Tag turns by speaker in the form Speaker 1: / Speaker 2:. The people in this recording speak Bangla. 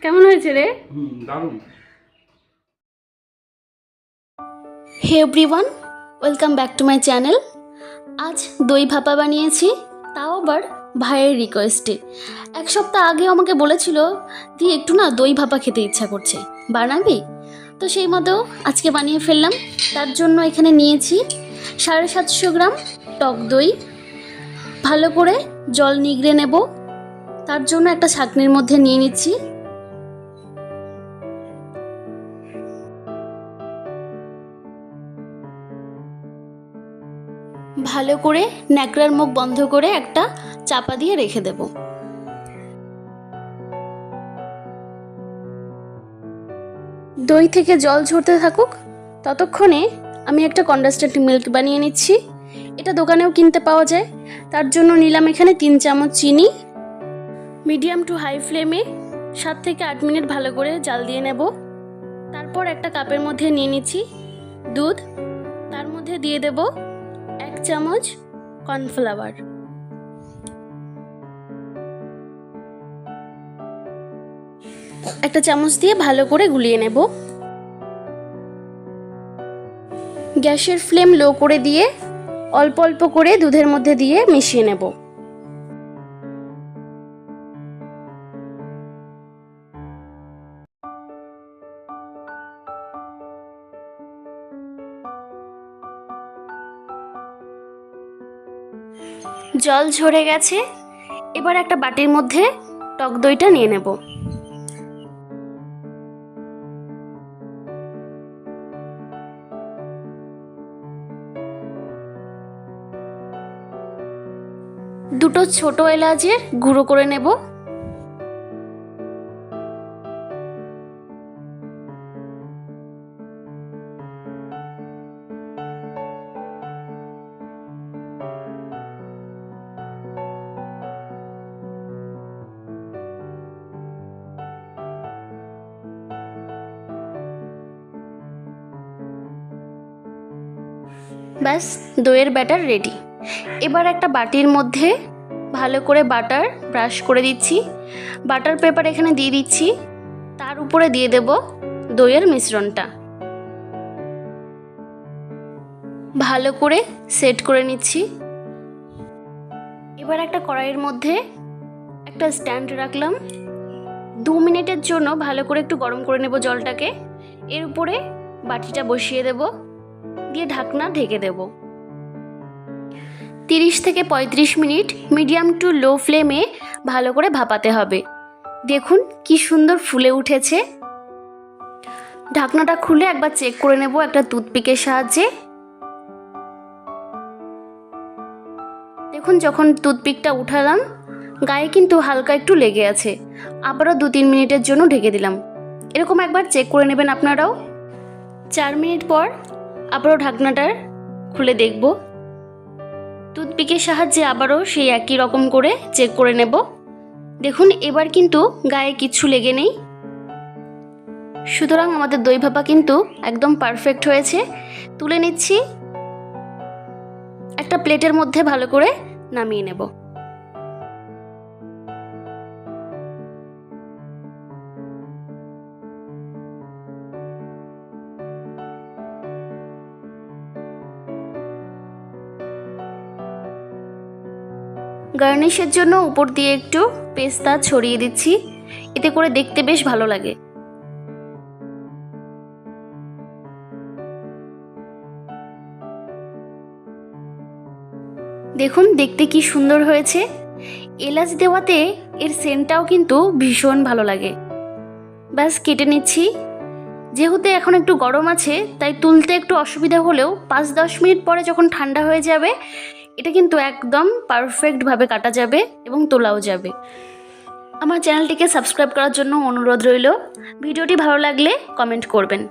Speaker 1: কেমন হয়েছে রে?
Speaker 2: দারুণ।
Speaker 1: Hey everyone, welcome back to my channel. আজ দই ভাপা বানিয়েছি, তাও আবার ভাইয়ের রিকোয়েস্টে। এক সপ্তাহ আগেও আমাকে বলেছিল দি একটু না দই ভাপা খেতে ইচ্ছা করছে, বানাবি? তো সেই মতো আজকে বানিয়ে ফেললাম। তার জন্য এখানে নিয়েছি 750 গ্রাম টক দই। ভালো করে জল নিগড়ে নেব, তার জন্য একটা ছাঁকনির মধ্যে নিয়ে নিচ্ছি। ভালো করে ন্যাকড়ার মুখ বন্ধ করে একটা চাপা দিয়ে রেখে দেব। দই থেকে জল ঝরতে থাকুক, ততক্ষণে আমি একটা কনডেন্সড মিল্ক বানিয়ে নিচ্ছি। এটা দোকানেও কিনতে পাওয়া যায়। তার জন্য নিলাম এখানে 3 চামচ চিনি। মিডিয়াম টু হাই ফ্লেমে 7 থেকে 8 মিনিট ভালো করে জাল দিয়ে নেব। তারপর একটা কাপের মধ্যে নিয়ে নিচ্ছি দুধ। তার মধ্যে দিয়ে দেব 1 চামচ কর্নফ্লাওয়ার। একটা চামচ দিয়ে ভালো করে গুলিয়ে নেব। গ্যাসের ফ্লেম লো করে দিয়ে অল্প অল্প করে দুধের মধ্যে দিয়ে মিশিয়ে নেব। জল ঝরে গেছে, এবার একটা বাটির মধ্যে টক দইটা নিয়ে নেব। দুটো ছোট এলাচের গুঁড়ো করে নেব। ব্যাস, দইয়ের ব্যাটার রেডি। এবার একটা বাটির মধ্যে ভালো করে বাটার ব্রাশ করে দিচ্ছি। বাটার পেপার এখানে দিয়ে দিচ্ছি। তার উপরে দিয়ে দেব দইয়ের মিশ্রণটা। ভালো করে সেট করে নিচ্ছি। এবার একটা কড়াইয়ের মধ্যে একটা স্ট্যান্ড রাখলাম। 2 মিনিটের জন্য ভালো করে একটু গরম করে নেব জলটাকে। এর উপরে বাটিটা বসিয়ে দেব, দিয়ে ঢাকনা ঢেকে দেব। 30 থেকে 35 মিনিট মিডিয়াম টু লো ফ্লেমে ভালো করে ভাপাতে হবে। দেখুন কি সুন্দর ফুলে উঠেছে। ঢাকনাটা খুলে একবার চেক করে নেব একটা টুথপিকের সাহায্যে। দেখুন যখন টুথপিকটা উঠালাম গায়ে কিন্তু হালকা একটু লেগে আছে। আবারও 2-3 মিনিটের জন্য ঢেকে দিলাম। এরকম একবার চেক করে নেবেন আপনারাও। 4 মিনিট পর আবারও ঢাকনাটা খুলে দেখব। টুথপিকের সাহায্যে আবারও সেই একই রকম করে চেক করে নেব। দেখুন এবার কিন্তু গায়ে কিচ্ছু লেগে নেই। সুতরাং আমাদের দই ভাপা কিন্তু একদম পারফেক্ট হয়েছে। তুলে নিচ্ছি, একটা প্লেটের মধ্যে ভালো করে নামিয়ে নেব। গার্নিশের জন্য উপর দিয়ে একটু পেস্তা ছড়িয়ে দিচ্ছি, এতে করে দেখতে বেশ ভালো লাগে। দেখুন দেখতে কি সুন্দর হয়েছে। এলাচ দেওয়াতে এর সেন্টটাও কিন্তু ভীষণ ভালো লাগে। ব্যাস কেটে নিচ্ছি। যেহেতু এখন একটু গরম আছে তাই তুলতে একটু অসুবিধা হলেও 5-10 মিনিট পরে যখন ঠান্ডা হয়ে যাবে এটা কিন্তু একদম পারফেক্টভাবে কাটা যাবে এবং তোলাও যাবে। আমার চ্যানেলটিকে সাবস্ক্রাইব করার জন্য অনুরোধ রইল। ভিডিওটি ভালো লাগলে কমেন্ট করবেন।